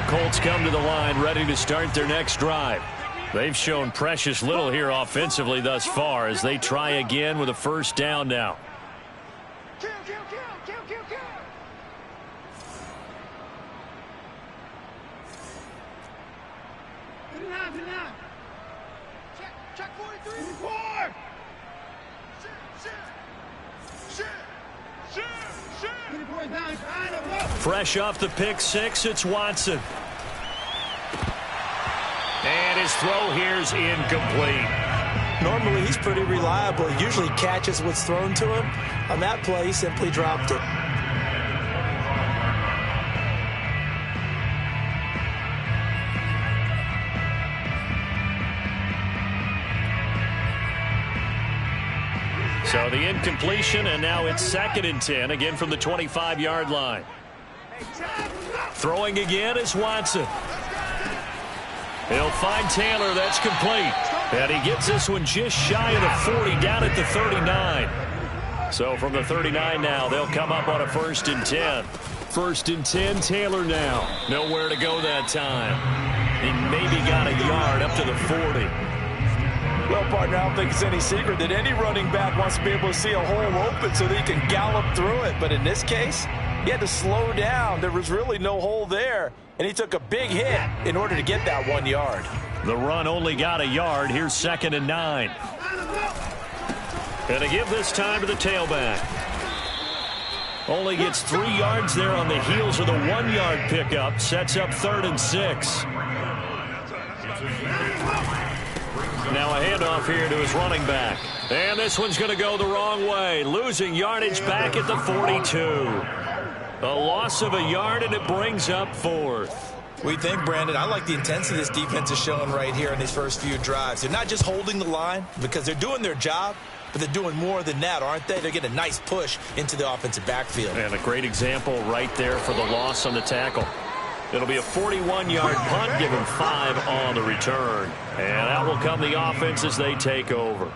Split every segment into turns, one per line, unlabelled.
Colts come to the line ready to start their next drive. They've shown precious little here offensively thus far as they try again with a first down now. Fresh off the pick six, it's Watson. And his throw here's incomplete.
Normally he's pretty reliable. He usually catches what's thrown to him. On that play, he simply dropped it.
So the incompletion, and now it's 2nd and 10, again from the 25-yard line. Throwing again is Watson. He'll find Taylor. That's complete. And he gets this one just shy of the 40, down at the 39. So from the 39 now, they'll come up on a 1st and 10. 1st and 10, Taylor now. Nowhere to go that time. He maybe got a yard up to the 40.
Well, partner, I don't think it's any secret that any running back wants to be able to see a hole open so that he can gallop through it. But in this case, he had to slow down. There was really no hole there, and he took a big hit in order to get that 1 yard.
The run only got a yard. Here's 2nd and 9. And to give this time to the tailback. Only gets 3 yards there on the heels of the 1-yard pickup. Sets up 3rd and 6. Now a handoff here to his running back. And this one's going to go the wrong way. Losing yardage back at the 42. A loss of a yard, and it brings up 4th.
We think, Brandon, I like the intensity this defense is showing right here in these first few drives. They're not just holding the line because they're doing their job, but they're doing more than that, aren't they? They're getting a nice push into the offensive backfield.
And a great example right there for the loss on the tackle. It'll be a 41-yard punt, give him 5 on the return. And out will come the offense as they take over.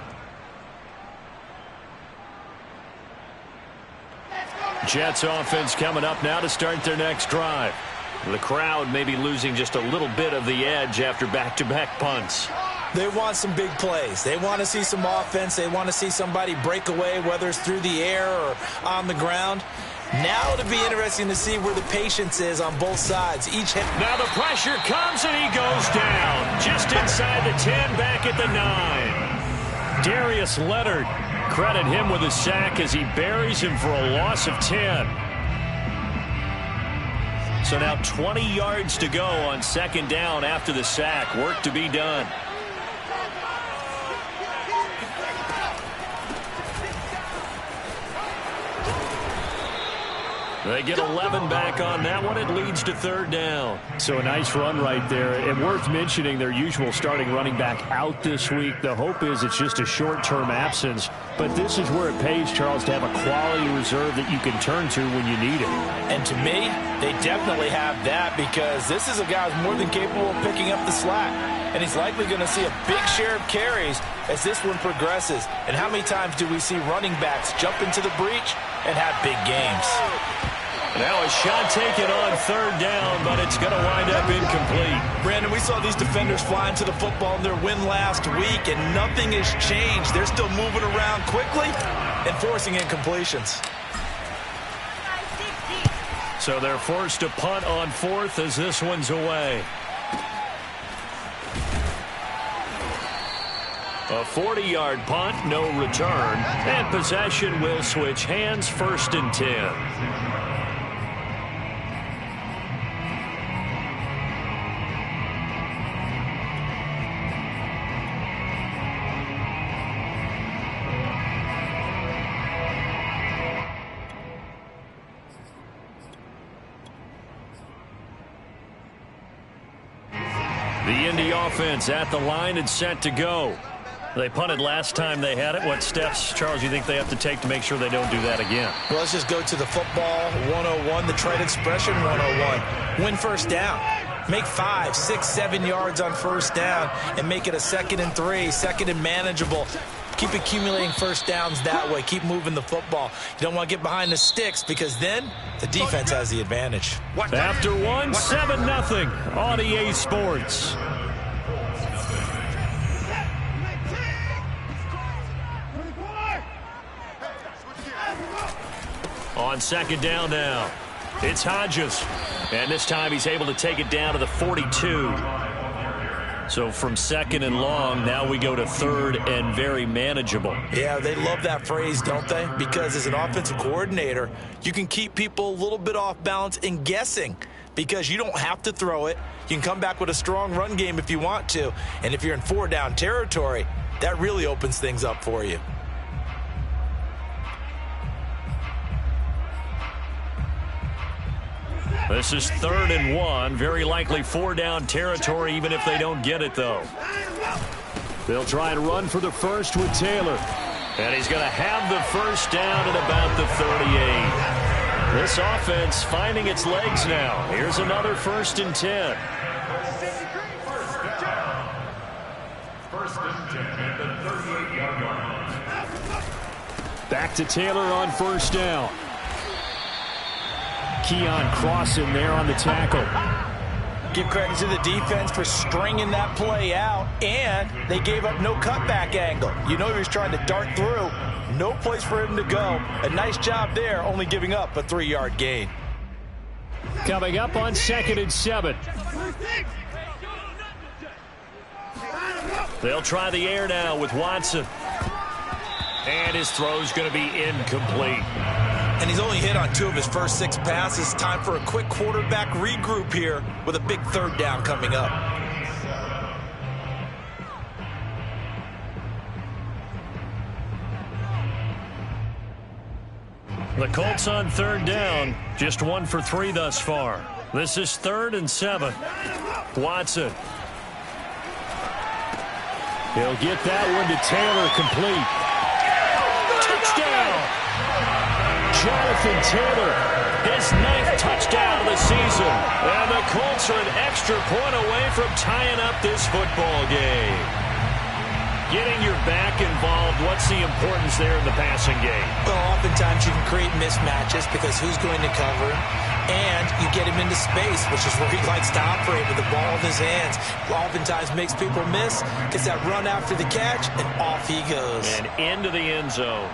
Jets offense coming up now to start their next drive. The crowd may be losing just a little bit of the edge after back-to-back punts.
They want some big plays. They want to see some offense. They want to see somebody break away, whether it's through the air or on the ground. Now it'll be interesting to see where the patience is on both sides.
Now the pressure comes, and he goes down. Just inside the 10, back at the 9. Darius Leonard, credit him with a sack as he buries him for a loss of 10. So now 20 yards to go on 2nd down after the sack. Work to be done. They get 11 back on that one. It leads to 3rd down. So a nice run right there. And worth mentioning their usual starting running back out this week. The hope is it's just a short-term absence. But this is where it pays, Charles, to have a quality reserve that you can turn to when you need it.
And to me, they definitely have that because this is a guy who's more than capable of picking up the slack. And he's likely going to see a big share of carries as this one progresses. And how many times do we see running backs jump into the breach and have big games?
Now a shot taken on 3rd down, but it's going to wind up incomplete.
Brandon, we saw these defenders flying to the football in their win last week, and nothing has changed. They're still moving around quickly and forcing incompletions.
So they're forced to punt on 4th as this one's away. A 40-yard punt, no return, and possession will switch hands, 1st and 10. The Indy offense at the line and set to go. They punted last time they had it. What steps, Charles, you think they have to take to make sure they don't do that again?
Well, let's just go to the football 101, the trade expression 101. Win 1st down. Make 5, 6, 7 yards on 1st down and make it a 2nd and 3, 2nd and manageable. Keep accumulating first downs that way. Keep moving the football. You don't want to get behind the sticks because then the defense has the advantage.
After one, 7-0 on EA Sports. On second down now, it's Hodges. And this time he's able to take it down to the 42. So from second and long, now we go to third and very manageable.
Yeah, they love that phrase, don't they? Because as an offensive coordinator, you can keep people a little bit off balance and guessing because you don't have to throw it. You can come back with a strong run game if you want to. And if you're in 4-down territory, that really opens things up for you.
This is 3rd and 1. Very likely 4-down territory, even if they don't get it, though. They'll try and run for the first with Taylor. And he's going to have the first down at about the 38. This offense finding its legs now. Here's another 1st and 10. Back to Taylor on 1st down. Keon Crossen there on the tackle.
Give credit to the defense for stringing that play out, and they gave up no cutback angle. You know he was trying to dart through. No place for him to go. A nice job there, only giving up a 3-yard gain.
Coming up on 2nd and 7. They'll try the air now with Watson. And his throw's going to be incomplete.
And he's only hit on 2 of his first 6 passes. Time for a quick quarterback regroup here with a big 3rd down coming up.
The Colts on 3rd down. Just 1 for 3 thus far. This is 3rd and 7. Watson. He'll get that one to Taylor, complete. Touchdown! Jonathan Taylor, his 9th touchdown of the season. And the Colts are an extra point away from tying up this football game. Getting your back involved, what's the importance there in the passing game?
Well, oftentimes you can create mismatches because who's going to cover him? And you get him into space, which is where he likes to operate with the ball in his hands. Oftentimes makes people miss, gets that run after the catch, and off he goes.
And into the end zone.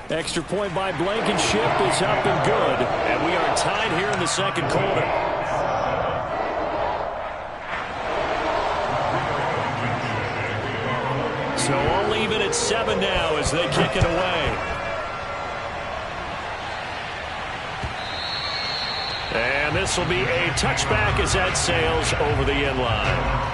Extra point by Blankenship is up and good. And we are tied here in the 2nd quarter. So I'll leave it at 7 now as they kick it away. And this will be a touchback as that sails over the end line.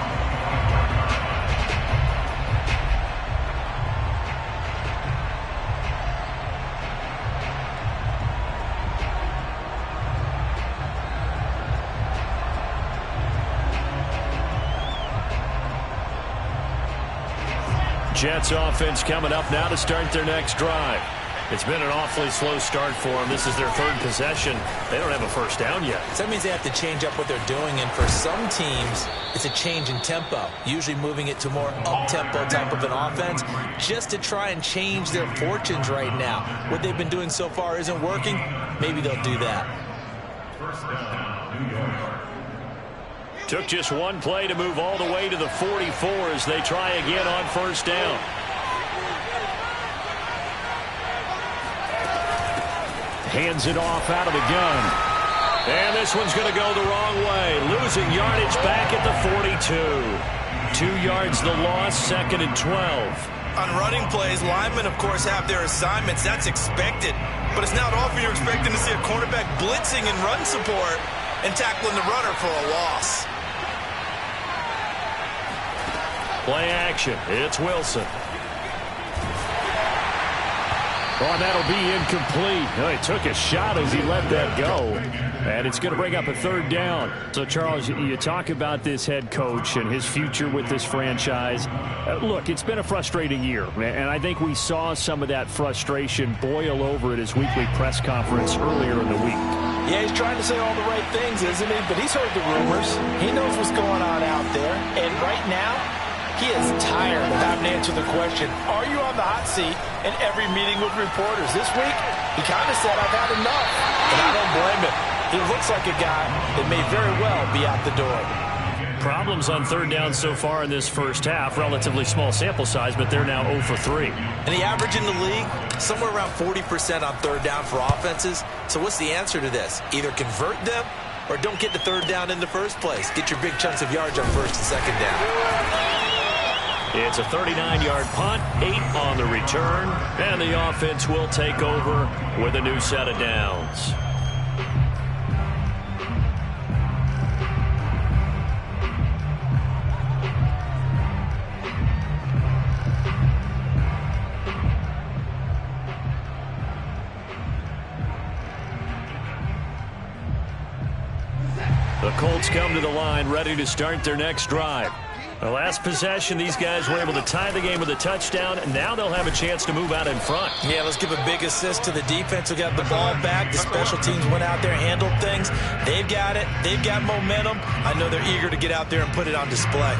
Jets offense coming up now to start their next drive. It's been an awfully slow start for them. This is their 3rd possession. They don't have a first down yet.
So that means they have to change up what they're doing, and for some teams, it's a change in tempo, usually moving it to more up-tempo type of an offense, just to try and change their fortunes right now. What they've been doing so far isn't working. Maybe they'll do that.
First down, New York.
Took just 1 play to move all the way to the 44 as they try again on 1st down. Hands it off out of the gun. And this one's going to go the wrong way. Losing yardage back at the 42. 2 yards the loss, 2nd and 12.
On running plays, linemen, of course, have their assignments. That's expected. But it's not often you're expecting to see a cornerback blitzing and run support and tackling the runner for a loss.
Play action. It's Wilson. Oh, that'll be incomplete. Oh, he took a shot as he let that go. And it's going to bring up a 3rd down. So, Charles, you talk about this head coach and his future with this franchise. Look, it's been a frustrating year. And I think we saw some of that frustration boil over at his weekly press conference earlier in the week.
Yeah, he's trying to say all the right things, isn't he? But he's heard the rumors. He knows what's going on out there. And right now, He is tired of having to answer the question, are you on the hot seat, in every meeting with reporters. This week, he kind of said, I've had enough. And I don't blame him. He looks like a guy that may very well be out the door.
Problems on third down so far in this first half. Relatively small sample size, but they're now 0 for 3.
And the average in the league, somewhere around 40% on third down for offenses. So what's the answer to this? Either convert them or don't get to third down in the first place. Get your big chunks of yards on first and second down.
It's a 39-yard punt, 8 on the return, and the offense will take over with a new set of downs. The Colts come to the line, ready to start their next drive. The last possession, these guys were able to tie the game with a touchdown, and now they'll have a chance to move out in front.
Yeah, let's give a big assist to the defense who got the ball back. The special teams went out there, handled things. They've got it. They've got momentum. I know they're eager to get out there and put it on display.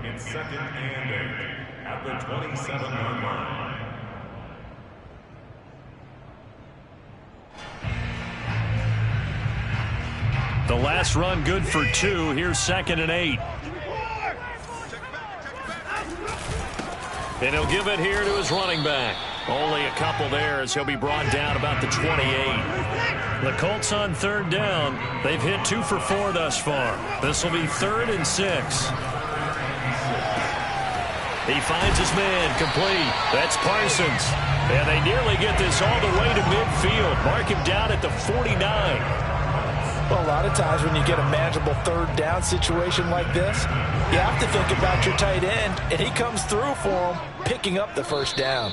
It's 2nd and 8 at the 27-yard line.
The last run good for 2. Here's 2nd and 8. And he'll give it here to his running back. Only a couple there as he'll be brought down about the 28. The Colts on third down. They've hit 2 for 4 thus far. This will be 3rd and 6. He finds his man complete. That's Parsons. And they nearly get this all the way to midfield. Mark him down at the 49.
Well, a lot of times when you get a manageable third down situation like this, you have to think about your tight end, and he comes through for him, picking up the first down.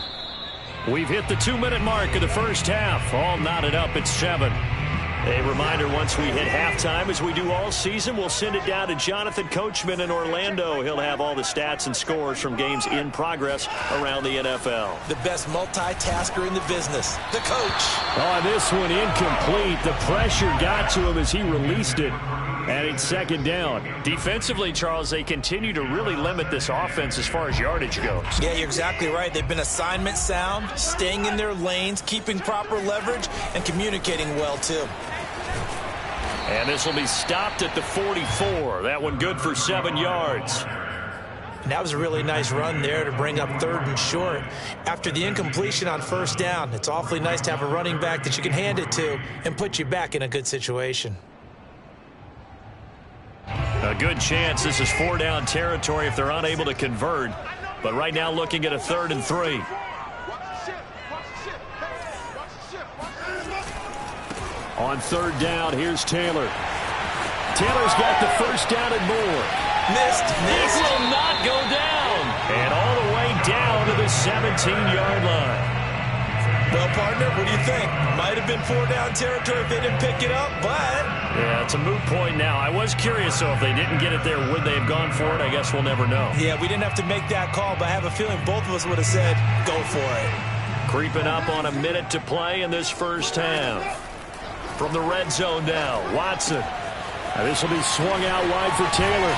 We've hit the 2-minute mark of the first half. All knotted up at 7. A reminder, once we hit halftime, as we do all season, we'll send it down to Jonathan Coachman in Orlando. He'll have all the stats and scores from games in progress around the NFL.
The best multitasker in the business, the coach.
Oh, this one incomplete. The pressure got to him as he released it. And it's 2nd down. Defensively, Charles, they continue to really limit this offense as far as yardage goes.
Yeah, you're exactly right. They've been assignment sound, staying in their lanes, keeping proper leverage, and communicating well, too.
And this will be stopped at the 44. That one good for 7 yards.
And that was a really nice run there to bring up 3rd and short. After the incompletion on first down, it's awfully nice to have a running back that you can hand it to and put you back in a good situation.
A good chance this is 4-down territory if they're unable to convert. But right now looking at a 3rd and 3. On 3rd down, here's Taylor. Taylor's got the first down and more.
Missed.
This will not go down. And all the way down to the 17-yard line.
Well, partner, what do you think? Might have been 4-down territory if they didn't pick it up, but...
Yeah, it's a moot point now. I was curious, though, if they didn't get it there, would they have gone for it? I guess we'll never know.
Yeah, we didn't have to make that call, but I have a feeling both of us would have said, go for it.
Creeping up on a minute to play in this first half. From the red zone now, Watson. This will be swung out wide for Taylor.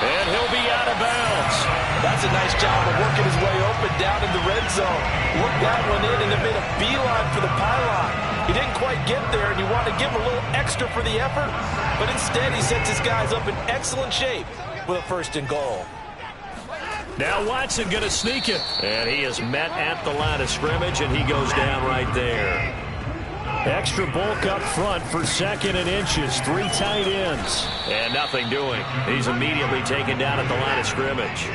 And he'll be out of bounds.
That's a nice job of working his way open down in the red zone. Worked that one in and then made a beeline for the pylon. He didn't quite get there, and you want to give him a little extra for the effort. But instead, he sets his guys up in excellent shape with a 1st and goal.
Now Watson going to sneak it. And he is met at the line of scrimmage, and he goes down right there. Extra bulk up front for 2nd and inches. 3 tight ends. And nothing doing. He's immediately taken down at the line of scrimmage.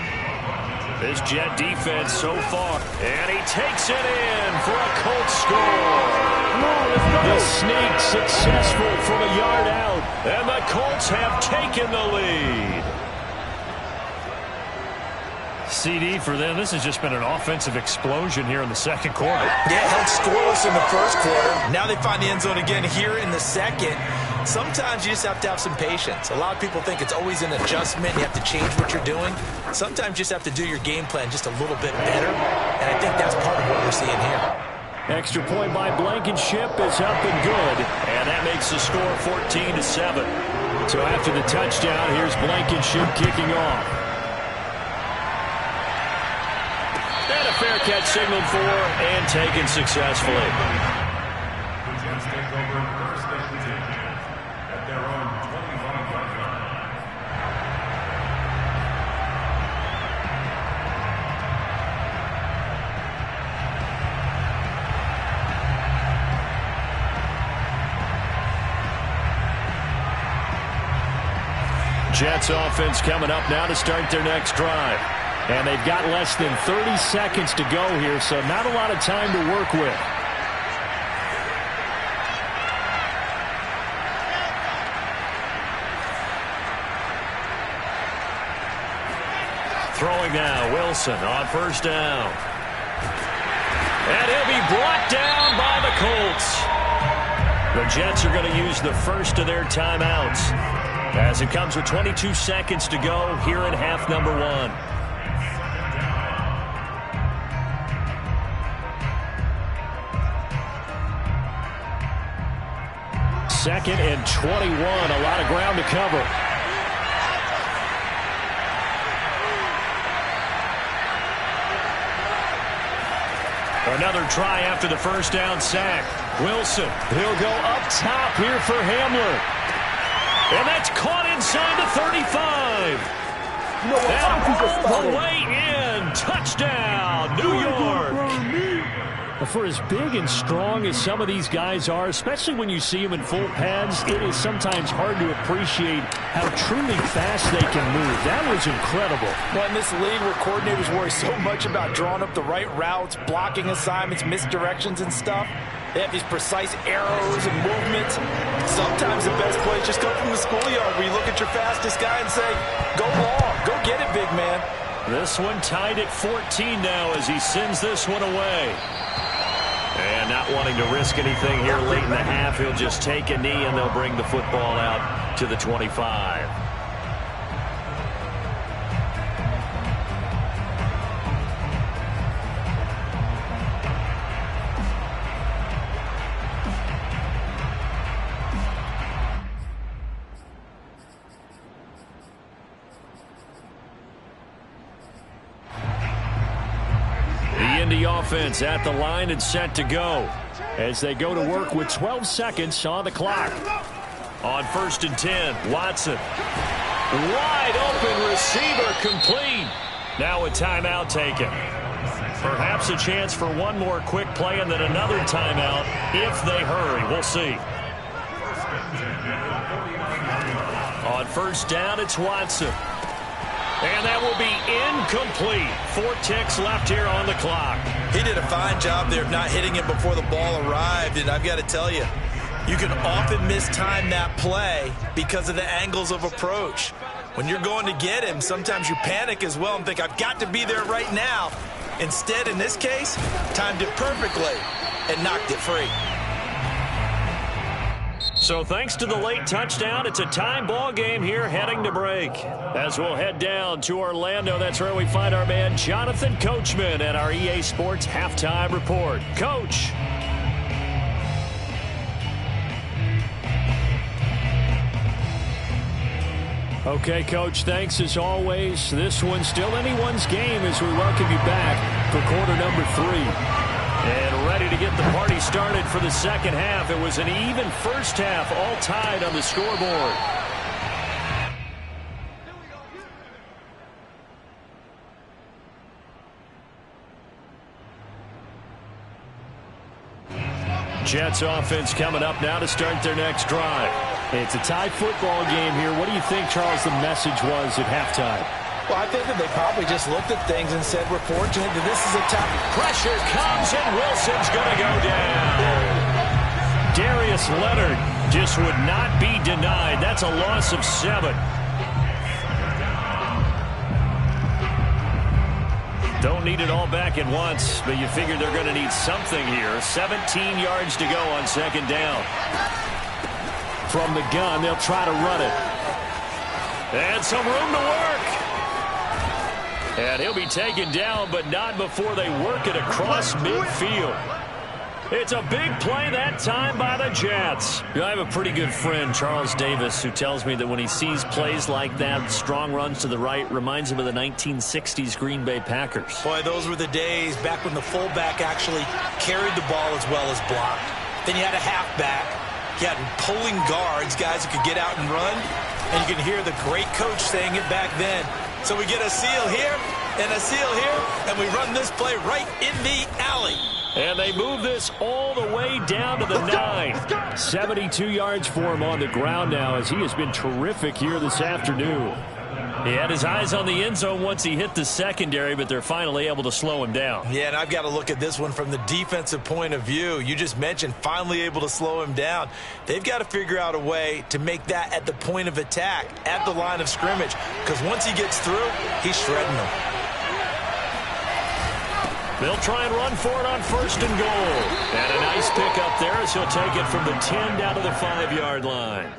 This Jet defense so far. And he takes it in for a Colts score. The sneak successful from a yard out. And the Colts have taken the lead. CD for them. This has just been an offensive explosion here in the 2nd quarter.
Yeah, held scoreless in the 1st quarter. Now they find the end zone again here in the 2nd. Sometimes you just have to have some patience. A lot of people think it's always an adjustment. You have to change what you're doing. Sometimes you just have to do your game plan just a little bit better. And I think that's part of what we're seeing here.
Extra point by Blankenship is up and good. And that makes the score 14-7. So after the touchdown, here's Blankenship kicking off. And a fair catch signaled for and taken successfully.
The Jets take over first and 10 at their own 25-yard line.
Jets offense coming up now to start their next drive. And they've got less than 30 seconds to go here, so not a lot of time to work with. Throwing now, Wilson on first down. And he'll be brought down by the Colts. The Jets are going to use the first of their timeouts, as it comes with 22 seconds to go here in half number 1. Second and 21, a lot of ground to cover. Another try after the first down sack. Wilson, he'll go up top here for Hamler. And that's caught inside the 35. And all the way in. Touchdown, New York. For as big and strong as some of these guys are, especially when you see them in full pads, it is sometimes hard to appreciate how truly fast they can move. That was incredible.
Well, in this league where coordinators worry so much about drawing up the right routes, blocking assignments, misdirections and stuff, they have these precise arrows and movements. Sometimes the best plays just come from the schoolyard where you look at your fastest guy and say, go long, go get it, big man.
This one tied at 14 now as he sends this one away. And not wanting to risk anything here late in the half, he'll just take a knee and they'll bring the football out to the 25. Offense at the line and set to go as they go to work with 12 seconds on the clock. On first and 10, Watson. Wide open receiver, complete. Now a timeout taken. Perhaps a chance for one more quick play and then another timeout if they hurry. We'll see. On first down, it's Watson. And that will be incomplete. 4 ticks left here on the clock.
He did a fine job there of not hitting him before the ball arrived, and I've got to tell you, you can often mistime that play because of the angles of approach. When you're going to get him, sometimes you panic as well and think, I've got to be there right now. Instead, in this case, timed it perfectly and knocked it free.
So thanks to the late touchdown, it's a time ball game here heading to break. As we'll head down to Orlando, that's where we find our man Jonathan Coachman at our EA Sports Halftime Report. Coach. Okay, Coach, thanks as always. This one's still anyone's game as we welcome you back for quarter number 3. And ready to get the party started for the second half. It was an even first half, all tied on the scoreboard. Jets offense coming up now to start their next drive. It's a tie football game here. What do you think, Charles, the message was at halftime?
Well, I think that they probably just looked at things and said, we're fortunate that this is a tough.
Pressure comes and Wilson's going to go down. Darius Leonard just would not be denied. That's a loss of 7. Don't need it all back at once, but you figure they're going to need something here. 17 yards to go on second down. From the gun, they'll try to run it. And some room to work. And he'll be taken down, but not before they work it across midfield. It's a big play that time by the Jets. I have a pretty good friend, Charles Davis, who tells me that when he sees plays like that, strong runs to the right, reminds him of the 1960s Green Bay Packers.
Boy, those were the days back when the fullback actually carried the ball as well as blocked. Then you had a halfback. You had pulling guards, guys who could get out and run. And you can hear the great coach saying it back then. So we get a seal here and a seal here, and we run this play right in the alley.
And they move this all the way down to the 9. 72 yards for him on the ground now as he has been terrific here this afternoon. He had his eyes on the end zone once he hit the secondary, but they're finally able to slow him down.
Yeah, and I've got to look at this one from the defensive point of view. You just mentioned finally able to slow him down. They've got to figure out a way to make that at the point of attack, at the line of scrimmage, because once he gets through, he's shredding them.
They'll try and run for it on 1st and goal. And a nice pickup there as he'll take it from the 10 down to the 5-yard line.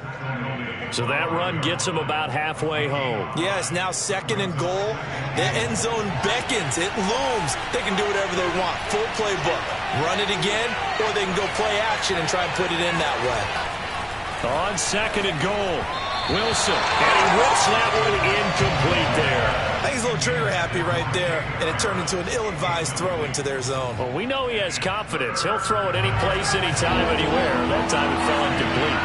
So that run gets him about halfway home.
Yes, now 2nd and goal. The end zone beckons. It looms. They can do whatever they want. Full playbook. Run it again, or they can go play action and try and put it in that way.
On 2nd and goal, Wilson. And he rips that one incomplete there.
I think he's a little trigger happy right there, and it turned into an ill-advised throw into their zone.
Well, we know he has confidence. He'll throw it any place, anytime, anywhere. That time it fell incomplete.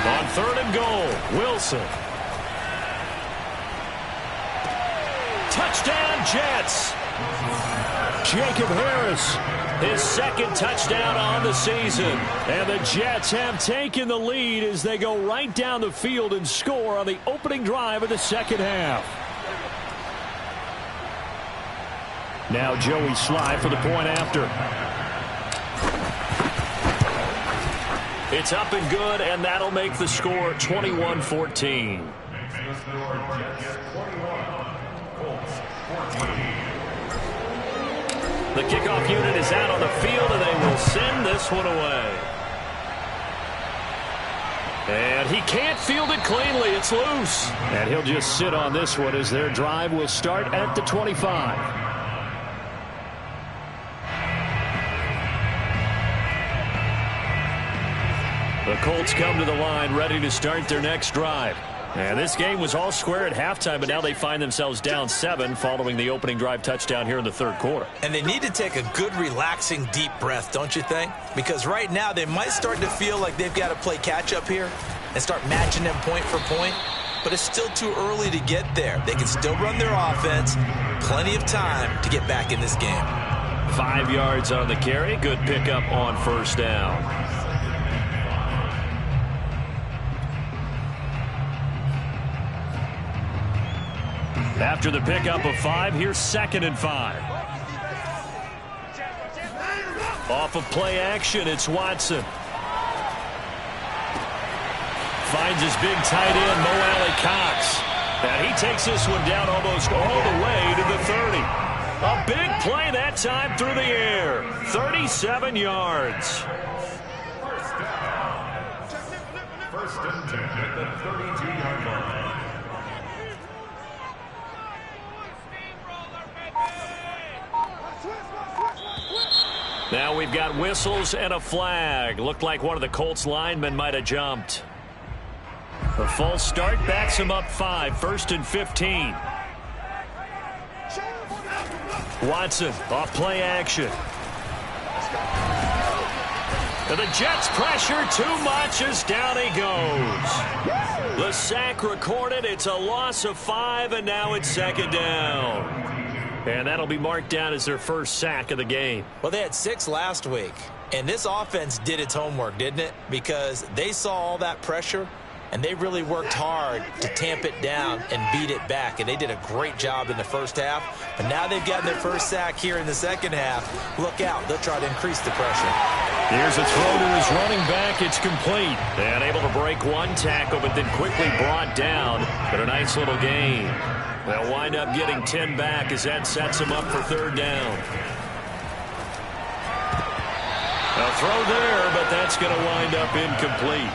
On 3rd and goal, Wilson. Touchdown, Jets. Jacob Harris, his 2nd touchdown on the season. And the Jets have taken the lead as they go right down the field and score on the opening drive of the 2nd half. Now Joey Sly for the point after. It's up and good, and that'll make the score 21-14. The kickoff unit is out on the field, and they will send this one away. And he can't field it cleanly. It's loose. And he'll just sit on this one as their drive will start at the 25. The Colts come to the line ready to start their next drive. And this game was all square at halftime, but now they find themselves down 7 following the opening drive touchdown here in the 3rd quarter.
And they need to take a good, relaxing, deep breath, don't you think? Because right now they might start to feel like they've got to play catch-up here and start matching them point for point. But it's still too early to get there. They can still run their offense. Plenty of time to get back in this game.
5 yards on the carry. Good pickup on 1st down. After the pickup of 5, here's 2nd and 5. Off of play action, it's Watson. Finds his big tight end, Mo Alley-Cox. And he takes this one down almost all the way to the 30. A big play that time through the air. 37 yards.
First and 10 at the 32-yard line.
Now we've got whistles and a flag. Looked like one of the Colts linemen might have jumped. A false start backs him up 5. 1st and 15. Watson off play action. And the Jets pressure too much as down he goes. The sack recorded. It's a loss of 5, and now it's 2nd down. And that'll be marked down as their first sack of the game.
Well, they had 6 last week, and this offense did its homework, didn't it? Because they saw all that pressure, and they really worked hard to tamp it down and beat it back. And they did a great job in the first half. But now they've gotten their first sack here in the 2nd half. Look out. They'll try to increase the pressure.
Here's a throw to his running back. It's complete. And able to break one tackle, but then quickly brought down. But a nice little gain. They'll wind up getting 10 back as that sets them up for 3rd down. A throw there, but that's going to wind up incomplete.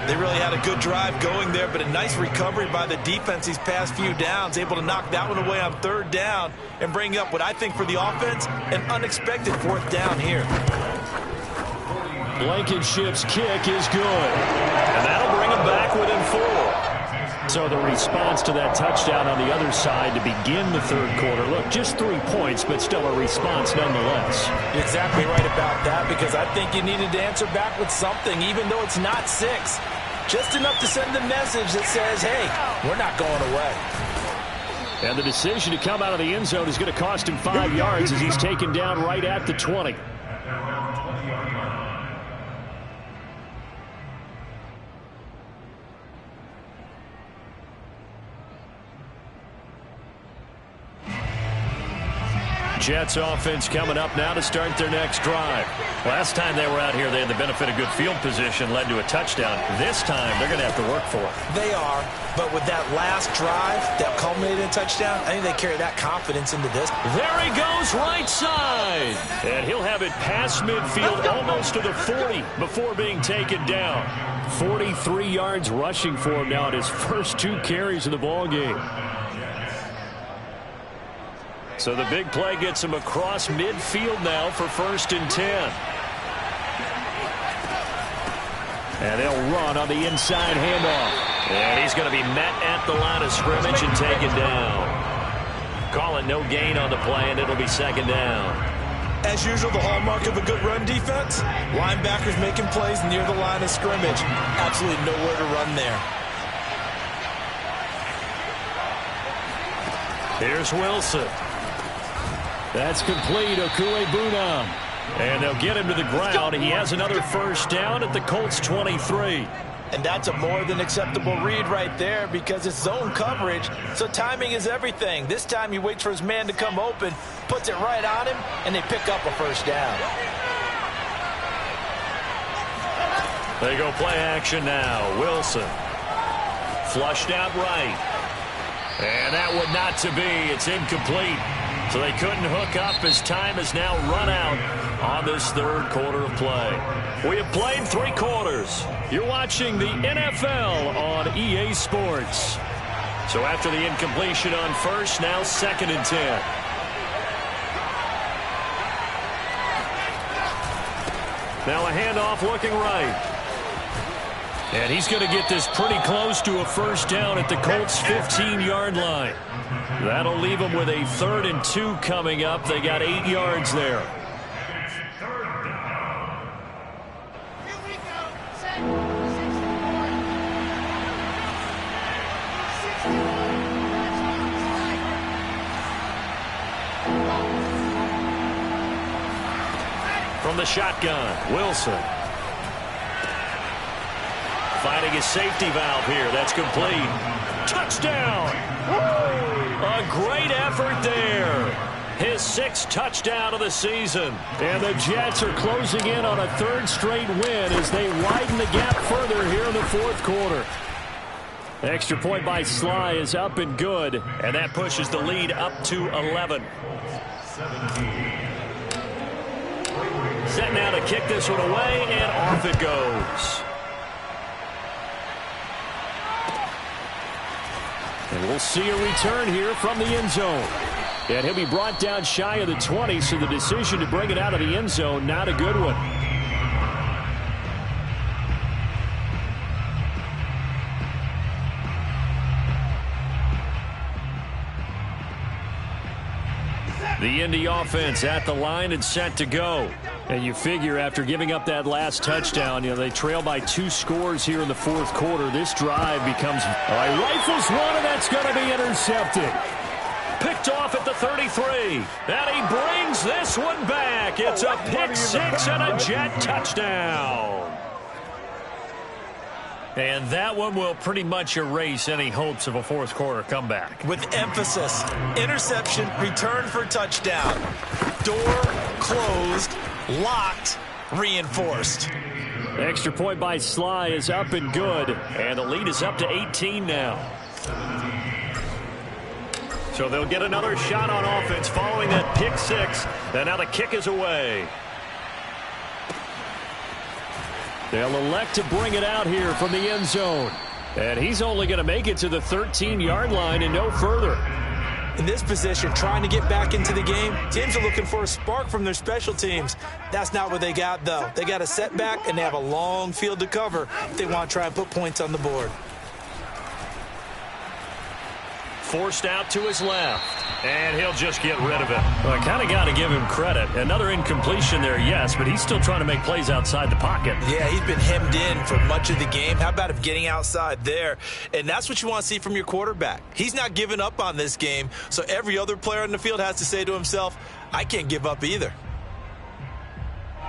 They really had a good drive going there, but a nice recovery by the defense these past few downs, able to knock that one away on third down and bring up what I think for the offense, an unexpected fourth down here.
Blankenship's kick is good, and that'll bring him back within 4. So the response to that touchdown on the other side to begin the third quarter. Look, just 3 points, but still a response nonetheless.
You're exactly right about that, because I think you needed to answer back with something, even though it's not 6. Just enough to send a message that says, hey, we're not going away.
And the decision to come out of the end zone is going to cost him 5 yards as he's taken down right at the 20. Jets offense coming up now to start their next drive. Last time they were out here, they had the benefit of good field position, led to a touchdown. This time, they're going to have to work for it.
They are, but with that last drive that culminated in a touchdown, I think they carry that confidence into this.
There he goes, right side. And he'll have it past midfield, almost to the 40 before being taken down. 43 yards rushing for him now at his first 2 carries in the ballgame. So the big play gets him across midfield now for 1st and 10. And they'll run on the inside handoff. And he's going to be met at the line of scrimmage and taken down. Call it no gain on the play, and it'll be 2nd down.
As usual, the hallmark of a good run defense, linebackers making plays near the line of scrimmage. Absolutely nowhere to run there.
Here's Wilson. That's complete, Okuegbunam. And they'll get him to the ground. He has another 1st down at the Colts 23.
And that's a more than acceptable read right there, because it's zone coverage, so timing is everything. This time he waits for his man to come open, puts it right on him, and they pick up a 1st down.
They go play action now. Wilson. Flushed out right. And that one not to be. It's incomplete. So they couldn't hook up as time has now run out on this third quarter of play. We have played 3 quarters. You're watching the NFL on EA Sports. So after the incompletion on first, now 2nd and 10. Now a handoff looking right. And he's going to get this pretty close to a 1st down at the Colts' 15-yard line. That'll leave them with a 3rd and 2 coming up. They got 8 yards there. From the shotgun, Wilson. Finding his safety valve here. That's complete. Touchdown! A great effort there. His 6th touchdown of the season. And the Jets are closing in on a 3rd straight win as they widen the gap further here in the 4th quarter. Extra point by Sly is up and good. And that pushes the lead up to 11. Set now to kick this one away, and off it goes. And we'll see a return here from the end zone. And he'll be brought down shy of the 20, so the decision to bring it out of the end zone, not a good one. The Indy offense at the line and set to go. And you figure after giving up that last touchdown, they trail by 2 scores here in the 4th quarter. This drive becomes rifles one, and that's going to be intercepted. Picked off at the 33. And he brings this one back. It's a pick 6 and a Jet touchdown. And that one will pretty much erase any hopes of a 4th quarter comeback.
With emphasis, interception, return for touchdown. Door closed, locked, reinforced.
Extra point by Sly is up and good. And the lead is up to 18 now. So they'll get another shot on offense following that pick 6. And now the kick is away. They'll elect to bring it out here from the end zone. And he's only going to make it to the 13-yard line and no further.
In this position, trying to get back into the game, teams are looking for a spark from their special teams. That's not what they got, though. They got a setback, and they have a long field to cover if they want to try and put points on the board.
Forced out to his left, and he'll just get rid of it. Well, I kind of got to give him credit. Another incompletion there, yes, but he's still trying to make plays outside the pocket.
Yeah, he's been hemmed in for much of the game. How about him getting outside there? And that's what you want to see from your quarterback. He's not giving up on this game, so every other player on the field has to say to himself, I can't give up either.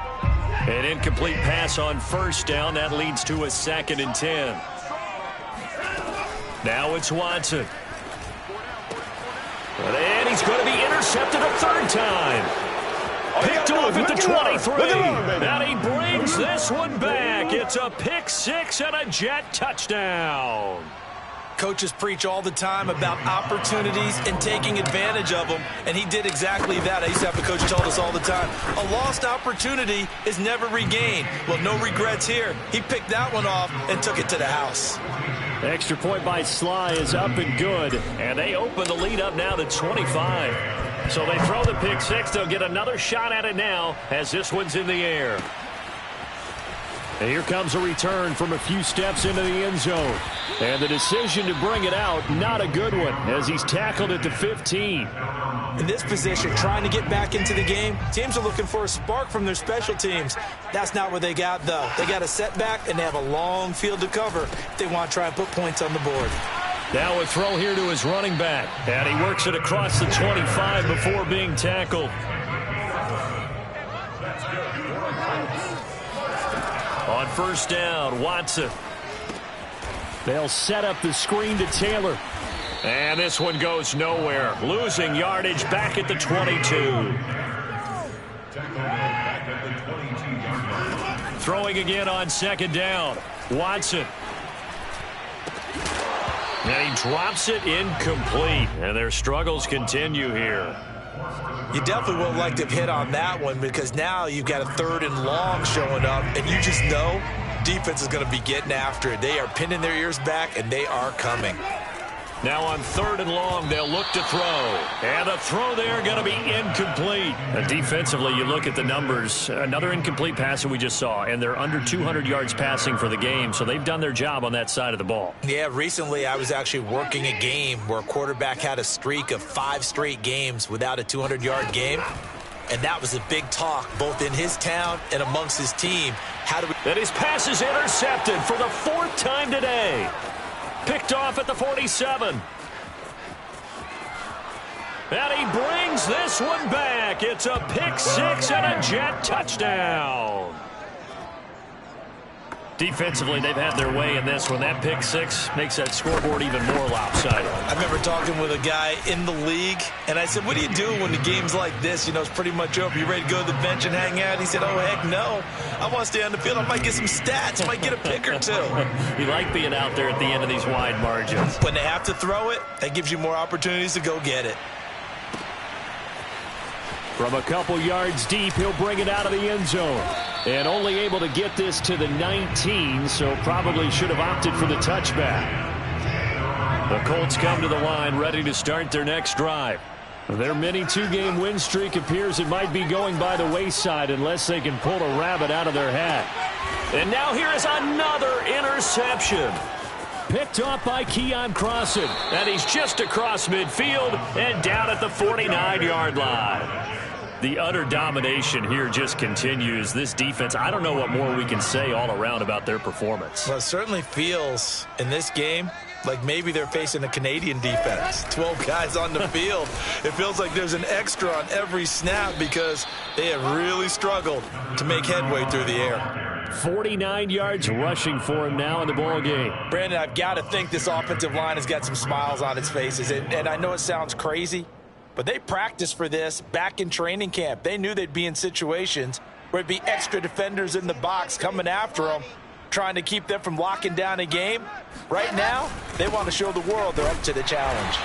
An incomplete pass on first down. That leads to a 2nd and 10. Now it's Watson. And he's going to be intercepted a third time. Picked off at the 23. And he brings this one back. It's a pick 6 and a Jet touchdown.
Coaches preach all the time about opportunities and taking advantage of them, and he did exactly that. I used to have a coach tell us all the time, a lost opportunity is never regained. Well, no regrets here. He picked that one off and took it to the house.
Extra point by Sly is up and good, and they open the lead up now to 25. So they throw the pick 6. They'll get another shot at it now as this one's in the air. And here comes a return from a few steps into the end zone. And the decision to bring it out, not a good one, as he's tackled at the 15.
In this position, trying to get back into the game, teams are looking for a spark from their special teams. That's not what they got, though. They got a setback, and they have a long field to cover if they want to try and put points on the board.
Now a throw here to his running back. And he works it across the 25 before being tackled. On first down, Watson. They'll set up the screen to Taylor. And this one goes nowhere. Losing yardage back at the 22. Throwing again on 2nd down. Watson. And he drops it incomplete. And their struggles continue here.
You definitely would like to have hit on that one because now you've got a 3rd and long showing up, and you just know defense is going to be getting after it. They are pinning their ears back, and they are coming.
Now on 3rd and long, they'll look to throw. And the throw there going to be incomplete. Defensively, you look at the numbers. Another incomplete pass that we just saw, and they're under 200 yards passing for the game, so they've done their job on that side of the ball.
Yeah, recently I was actually working a game where a quarterback had a streak of 5 straight games without a 200-yard game. And that was a big talk, both in his town and amongst his team.
And his pass is intercepted for the 4th time today. Picked off at the 47. And he brings this one back. It's a pick 6 and a Jet touchdown. Defensively, they've had their way in this one. That pick 6 makes that scoreboard even more lopsided.
I remember talking with a guy in the league, and I said, what do you do when the game's like this? You know, it's pretty much over. You ready to go to the bench and hang out? He said, oh, heck no. I want to stay on the field. I might get some stats. I might get a pick or 2.
You like being out there at the end of these wide margins.
When they have to throw it, that gives you more opportunities to go get it.
From a couple yards deep, he'll bring it out of the end zone. And only able to get this to the 19, so probably should have opted for the touchback. The Colts come to the line, ready to start their next drive. Their mini 2-game win streak appears it might be going by the wayside unless they can pull a rabbit out of their hat. And now here is another interception. Picked off by Keon Crossan. And he's just across midfield and down at the 49-yard line. The utter domination here just continues. This defense, I don't know what more we can say all around about their performance.
Well, it certainly feels in this game like maybe they're facing a Canadian defense. 12 guys on the field. It feels like there's an extra on every snap because they have really struggled to make headway through the air.
49 yards rushing for him now in the ball game.
Brandon, I've got to think this offensive line has got some smiles on its faces. And I know it sounds crazy, but they practiced for this back in training camp. They knew they'd be in situations where it'd be extra defenders in the box coming after them, trying to keep them from locking down a game. Right now, they want to show the world they're up to the challenge.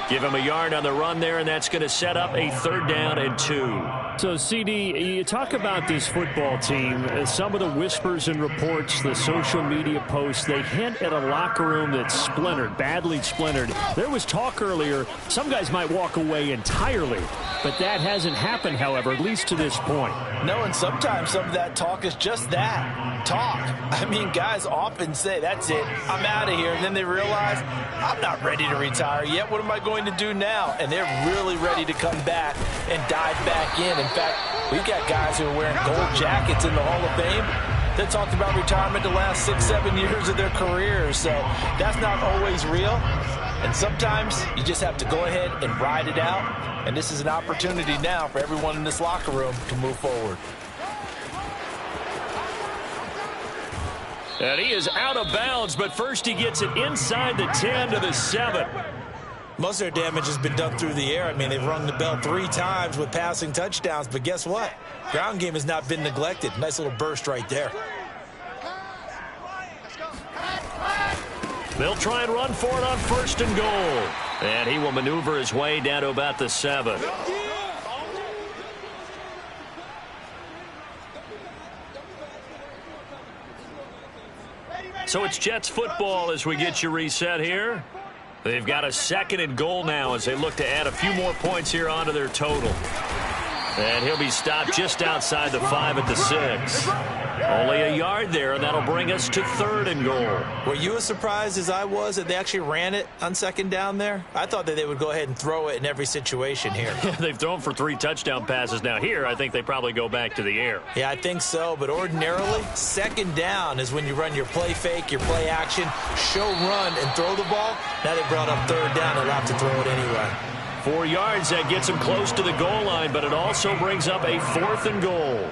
Give him a yard on the run there, and that's going to set up a 3rd down and 2. So, CD, you talk about this football team. Some of the whispers and reports, the social media posts, they hint at a locker room that's splintered, badly splintered. There was talk earlier, some guys might walk away entirely, but that hasn't happened, however, at least to this point.
No, and sometimes some of that talk is just that, talk. I mean, guys often say, that's it, I'm out of here, and then they realize, I'm not ready to retire yet. What am I going to do now? And they're really ready to come back and dive back in. In fact, we've got guys who are wearing gold jackets in the Hall of Fame that talked about retirement the last 6-7 years of their careers. So that's not always real. And sometimes you just have to go ahead and ride it out. And this is an opportunity now for everyone in this locker room to move forward.
And he is out of bounds, but first he gets it inside the 10 to the 7.
Most of their damage has been done through the air. I mean, they've rung the bell 3 times with passing touchdowns, but guess what? Ground game has not been neglected. Nice little burst right there.
They'll try and run for it on 1st and goal. And he will maneuver his way down to about the 7. So it's Jets football as we get you reset here. They've got a 2nd and goal now as they look to add a few more points here onto their total. And he'll be stopped just outside the 5 at the 6. Only a yard there, and that'll bring us to 3rd and goal.
Were you as surprised as I was that they actually ran it on 2nd down there? I thought that they would go ahead and throw it in every situation here.
They've thrown for 3 touchdown passes now. Here, I think they probably go back to the air.
Yeah, I think so, but ordinarily, 2nd down is when you run your play fake, your play action, show run, and throw the ball. Now they brought up 3rd down and allowed to throw it anyway.
4 yards, that gets him close to the goal line, but it also brings up a 4th and goal.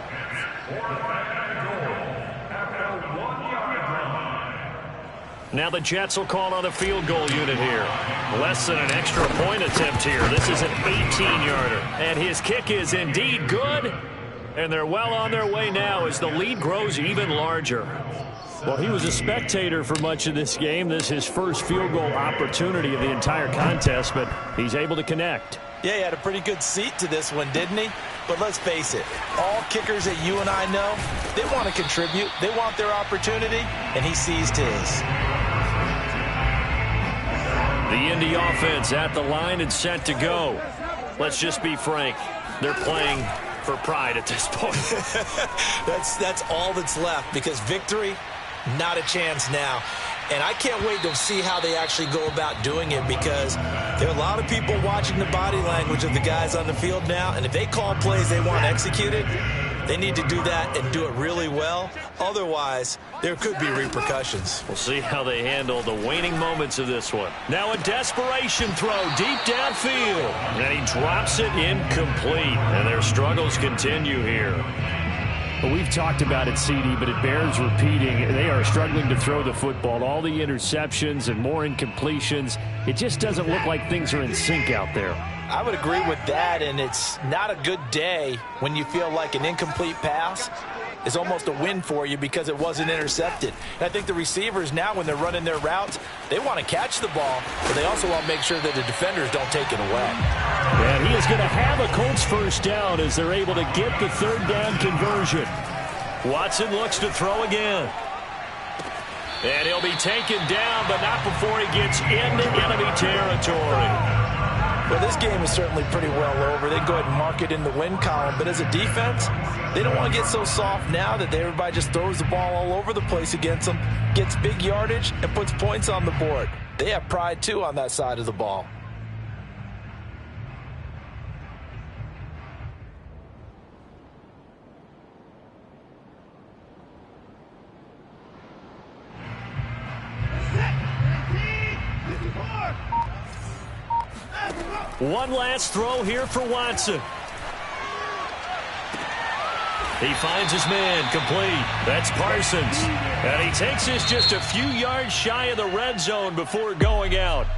Now the Jets will call on the field goal unit here. Less than an extra point attempt here. This is an 18-yarder. And his kick is indeed good. And they're well on their way now as the lead grows even larger. Well, he was a spectator for much of this game. This is his first field goal opportunity of the entire contest, but he's able to connect.
Yeah, he had a pretty good seat to this one, didn't he? But let's face it, all kickers that you and I know, they want to contribute. They want their opportunity, and he seized his.
The Indy offense at the line and set to go. Let's just be frank. They're playing for pride at this point.
That's all that's left, because victory, not a chance now. And I can't wait to see how they actually go about doing it, because there are a lot of people watching the body language of the guys on the field now, and if they call plays they want executed, they need to do that and do it really well. Otherwise, there could be repercussions.
We'll see how they handle the waning moments of this one. Now a desperation throw deep downfield. And he drops it incomplete. And their struggles continue here. Well, we've talked about it, CD, but it bears repeating. They are struggling to throw the football. All the interceptions and more incompletions. It just doesn't look like things are in sync out there.
I would agree with that, and it's not a good day when you feel like an incomplete pass is almost a win for you because it wasn't intercepted. And I think the receivers now, when they're running their routes, they want to catch the ball, but they also want to make sure that the defenders don't take it away.
And he is going to have a Colts first down as they're able to get the 3rd down conversion. Watson looks to throw again. And he'll be taken down, but not before he gets into enemy territory.
Well, this game is certainly pretty well over. They can go ahead and mark it in the win column. But as a defense, they don't want to get so soft now that everybody just throws the ball all over the place against them, gets big yardage, and puts points on the board. They have pride, too, on that side of the ball.
One last throw here for Watson. He finds his man complete. That's Parsons. And he takes this just a few yards shy of the red zone before going out.